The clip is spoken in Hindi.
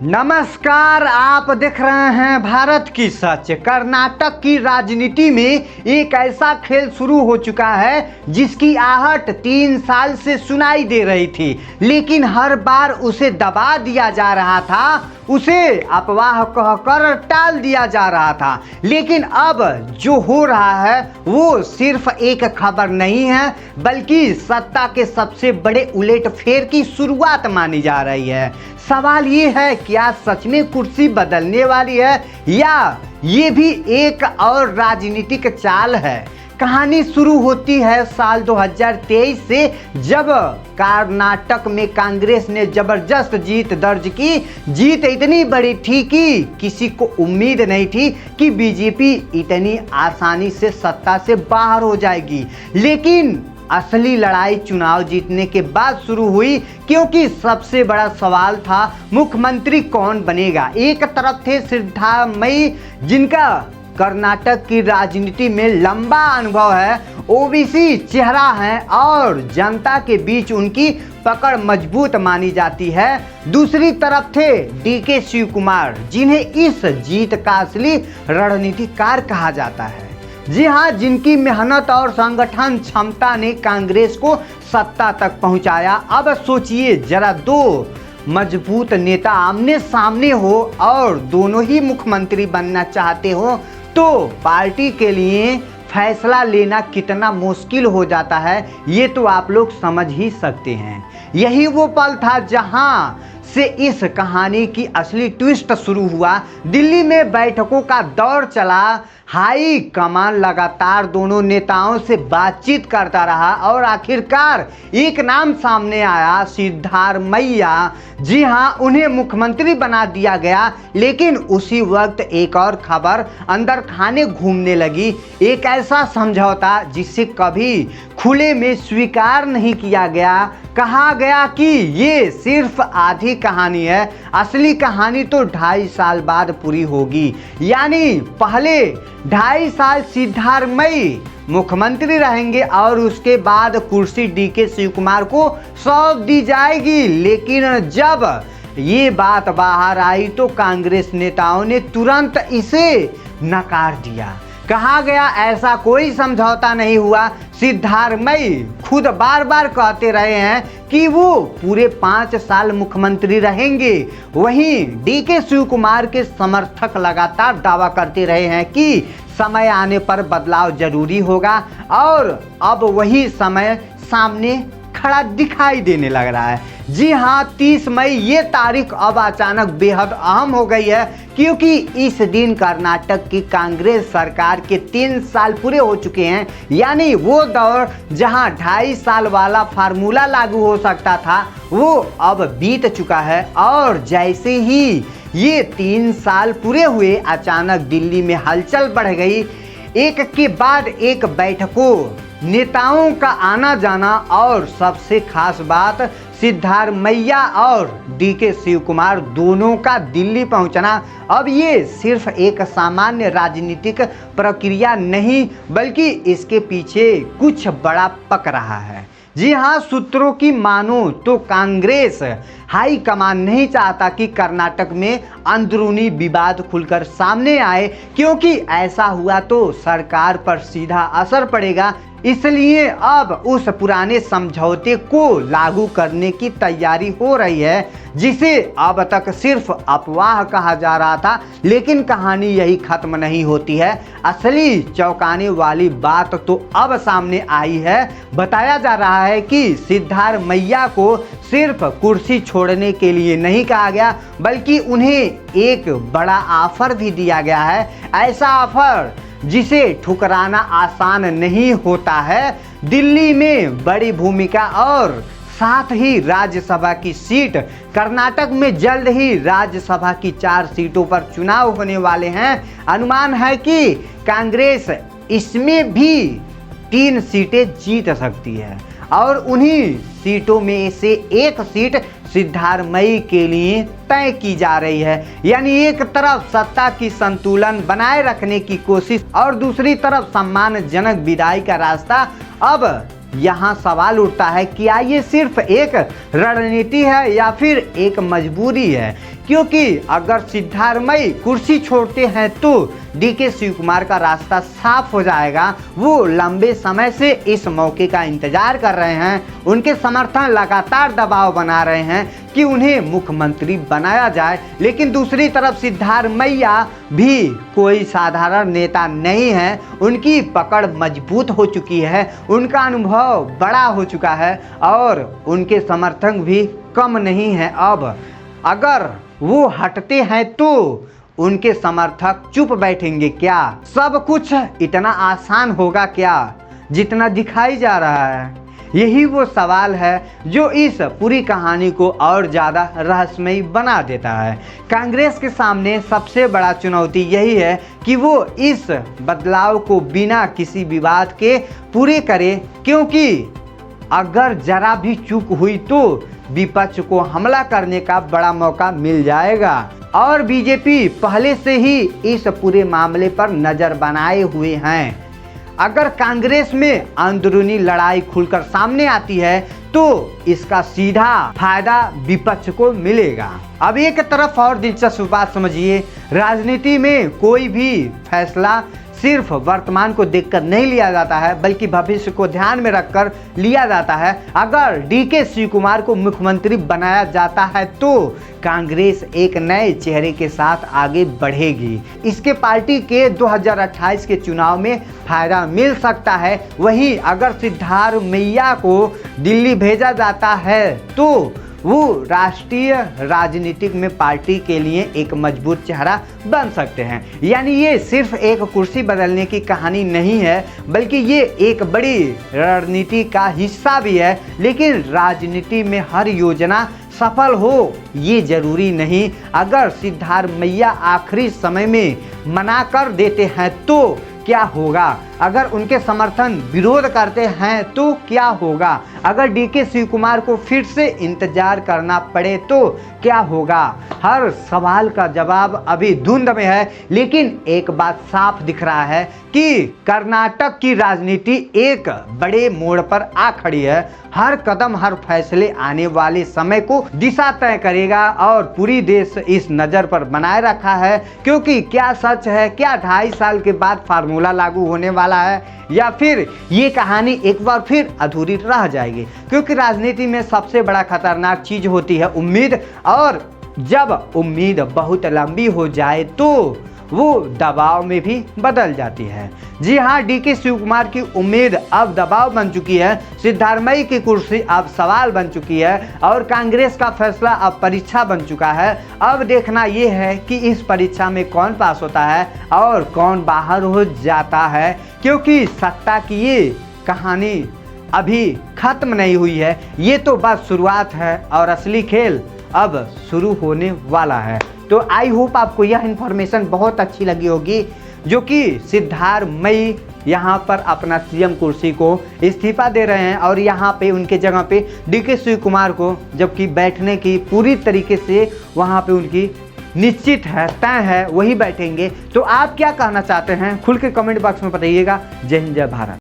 नमस्कार, आप देख रहे हैं भारत की सच। कर्नाटक की राजनीति में एक ऐसा खेल शुरू हो चुका है जिसकी आहट 3 साल से सुनाई दे रही थी, लेकिन हर बार उसे दबा दिया जा रहा था, उसे अफवाह कहकर टाल दिया जा रहा था। लेकिन अब जो हो रहा है वो सिर्फ एक खबर नहीं है, बल्कि सत्ता के सबसे बड़े उलटफेर की शुरुआत मानी जा रही है। सवाल ये है, क्या सच में कुर्सी बदलने वाली है या ये भी एक और राजनीतिक चाल है? कहानी शुरू होती है साल 2023 से, जब कर्नाटक में कांग्रेस ने जबरदस्त जीत दर्ज की। जीत इतनी बड़ी थी कि किसी को उम्मीद नहीं थी कि बीजेपी इतनी आसानी से सत्ता से बाहर हो जाएगी। लेकिन असली लड़ाई चुनाव जीतने के बाद शुरू हुई, क्योंकि सबसे बड़ा सवाल था मुख्यमंत्री कौन बनेगा। एक तरफ थे सिद्धारमैया, जिनका कर्नाटक की राजनीति में लंबा अनुभव है, ओबीसी चेहरा है और जनता के बीच उनकी पकड़ मजबूत मानी जाती है। दूसरी तरफ थे डीके शिव कुमार, जिन्हें इस जीत का असली रणनीतिकार कहा जाता है। जी हाँ, जिनकी मेहनत और संगठन क्षमता ने कांग्रेस को सत्ता तक पहुंचाया। अब सोचिए जरा, दो मजबूत नेता आमने सामने हो और दोनों ही मुख्यमंत्री बनना चाहते हो तो पार्टी के लिए फैसला लेना कितना मुश्किल हो जाता है, ये तो आप लोग समझ ही सकते हैं। यही वो पल था जहां से इस कहानी की असली ट्विस्ट शुरू हुआ। दिल्ली में बैठकों का दौर चला, हाई कमान लगातार दोनों नेताओं से बातचीत करता रहा और आखिरकार एक नाम सामने आया, सिद्धारमैया। जी हाँ, उन्हें मुख्यमंत्री बना दिया गया। लेकिन उसी वक्त एक और खबर अंदर खाने घूमने लगी, एक ऐसा समझौता जिसे कभी खुले में स्वीकार नहीं किया गया। कहा गया कि ये सिर्फ आधी कहानी है, असली कहानी तो 2.5 साल बाद पूरी होगी। यानी पहले 2.5 साल सिद्धारमैया मुख्यमंत्री रहेंगे और उसके बाद कुर्सी डीके शिव कुमार को सौंप दी जाएगी। लेकिन जब ये बात बाहर आई तो कांग्रेस नेताओं ने तुरंत इसे नकार दिया। कहा गया ऐसा कोई समझौता नहीं हुआ। सिद्धारमैया खुद बार बार कहते रहे हैं कि वो पूरे 5 साल मुख्यमंत्री रहेंगे। वहीं डीके शिव कुमार के समर्थक लगातार दावा करते रहे हैं कि समय आने पर बदलाव जरूरी होगा, और अब वही समय सामने खड़ा दिखाई देने लग रहा है। जी हाँ, 30 मई ये तारीख अब अचानक बेहद अहम हो गई है, क्योंकि इस दिन कर्नाटक की कांग्रेस सरकार के 3 साल पूरे हो चुके हैं। यानी वो दौर जहां 2.5 साल वाला फार्मूला लागू हो सकता था वो अब बीत चुका है। और जैसे ही ये 3 साल पूरे हुए, अचानक दिल्ली में हलचल बढ़ गई। एक के बाद एक बैठकों, नेताओं का आना जाना और सबसे खास बात सिद्धारमैया और डीके शिव कुमार दोनों का दिल्ली पहुंचना। अब ये सिर्फ एक सामान्य राजनीतिक प्रक्रिया नहीं, बल्कि इसके पीछे कुछ बड़ा पक रहा है। जी हाँ, सूत्रों की मानो तो कांग्रेस हाई कमान नहीं चाहता कि कर्नाटक में अंदरूनी विवाद खुलकर सामने आए, क्योंकि ऐसा हुआ तो सरकार पर सीधा असर पड़ेगा। इसलिए अब उस पुराने समझौते को लागू करने की तैयारी हो रही है, जिसे अब तक सिर्फ अफवाह कहा जा रहा था। लेकिन कहानी यही खत्म नहीं होती है। असली चौंकाने वाली बात तो अब सामने आई है। बताया जा रहा है कि सिद्धारमैया को सिर्फ कुर्सी छोड़ने के लिए नहीं कहा गया, बल्कि उन्हें एक बड़ा ऑफर भी दिया गया है। ऐसा ऑफर जिसे ठुकराना आसान नहीं होता है। दिल्ली में बड़ी भूमिका और साथ ही राज्यसभा की सीट। कर्नाटक में जल्द ही राज्यसभा की 4 सीटों पर चुनाव होने वाले हैं। अनुमान है कि कांग्रेस इसमें भी 3 सीटें जीत सकती है और उन्हीं सीटों में से एक सीट सिद्धारमैया के लिए तय की जा रही है। यानी एक तरफ सत्ता की संतुलन बनाए रखने की कोशिश और दूसरी तरफ सम्मानजनक विदाई का रास्ता। अब यहाँ सवाल उठता है, क्या ये सिर्फ एक रणनीति है या फिर एक मजबूरी है? क्योंकि अगर सिद्धारमयी कुर्सी छोड़ते हैं तो डीके शिव कुमार का रास्ता साफ हो जाएगा। वो लंबे समय से इस मौके का इंतजार कर रहे हैं, उनके समर्थन लगातार दबाव बना रहे हैं कि उन्हें मुख्यमंत्री बनाया जाए। लेकिन दूसरी तरफ सिद्धारमैया भी कोई साधारण नेता नहीं है, उनकी पकड़ मजबूत हो चुकी है, उनका अनुभव बड़ा हो चुका है और उनके समर्थक भी कम नहीं है। अब अगर वो हटते हैं तो उनके समर्थक चुप बैठेंगे क्या? सब कुछ इतना आसान होगा क्या जितना दिखाई जा रहा है? यही वो सवाल है जो इस पूरी कहानी को और ज़्यादा रहस्यमयी बना देता है। कांग्रेस के सामने सबसे बड़ा चुनौती यही है कि वो इस बदलाव को बिना किसी विवाद के पूरे करे, क्योंकि अगर जरा भी चूक हुई तो विपक्ष को हमला करने का बड़ा मौका मिल जाएगा। और बीजेपी पहले से ही इस पूरे मामले पर नज़र बनाए हुए हैं। अगर कांग्रेस में अंदरूनी लड़ाई खुलकर सामने आती है तो इसका सीधा फायदा विपक्ष को मिलेगा। अब एक तरफ और दिलचस्प बात समझिए, राजनीति में कोई भी फैसला सिर्फ वर्तमान को देखकर नहीं लिया जाता है, बल्कि भविष्य को ध्यान में रखकर लिया जाता है। अगर डीके शिव कुमार को मुख्यमंत्री बनाया जाता है तो कांग्रेस एक नए चेहरे के साथ आगे बढ़ेगी। इसके पार्टी के 2028 के चुनाव में फायदा मिल सकता है। वहीं अगर सिद्धारमैया को दिल्ली भेजा जाता है तो वो राष्ट्रीय राजनीतिक में पार्टी के लिए एक मजबूत चेहरा बन सकते हैं। यानी ये सिर्फ एक कुर्सी बदलने की कहानी नहीं है, बल्कि ये एक बड़ी रणनीति का हिस्सा भी है। लेकिन राजनीति में हर योजना सफल हो ये जरूरी नहीं। अगर सिद्धारमैया आखिरी समय में मना कर देते हैं तो क्या होगा? अगर उनके समर्थन विरोध करते हैं तो क्या होगा? अगर डीके शिव कुमार को फिर से इंतजार करना पड़े तो क्या होगा? हर सवाल का जवाब अभी धुंध में है, लेकिन एक बात साफ दिख रहा है कि कर्नाटक की राजनीति एक बड़े मोड़ पर आ खड़ी है। हर कदम, हर फैसले आने वाले समय को दिशा तय करेगा और पूरी देश इस नज़र पर बनाए रखा है, क्योंकि क्या सच है, क्या 2.5 साल के बाद फार्मूला लागू होने वाला है या फिर ये कहानी एक बार फिर अधूरी रह जाएगी। क्योंकि राजनीति में सबसे बड़ा खतरनाक चीज होती है उम्मीद, और जब उम्मीद बहुत लंबी हो जाए तो वो दबाव में भी बदल जाती है। जी हाँ, डीके शिव कुमार की उम्मीद अब दबाव बन चुकी है, सिद्धारमैया की कुर्सी अब सवाल बन चुकी है और कांग्रेस का फैसला अब परीक्षा बन चुका है। अब देखना ये है कि इस परीक्षा में कौन पास होता है और कौन बाहर हो जाता है, क्योंकि सत्ता की ये कहानी अभी खत्म नहीं हुई है। ये तो बस शुरुआत है और असली खेल अब शुरू होने वाला है। तो आई होप आपको यह इन्फॉर्मेशन बहुत अच्छी लगी होगी, जो कि सिद्धारमैया यहाँ पर अपना सीएम कुर्सी को इस्तीफा दे रहे हैं और यहाँ पे उनके जगह पे डीके शिव कुमार को जबकि बैठने की पूरी तरीके से वहाँ पे उनकी निश्चित है, तय है, वही बैठेंगे। तो आप क्या कहना चाहते हैं खुल के कमेंट बॉक्स में बताइएगा। जय हिंद, जय भारत।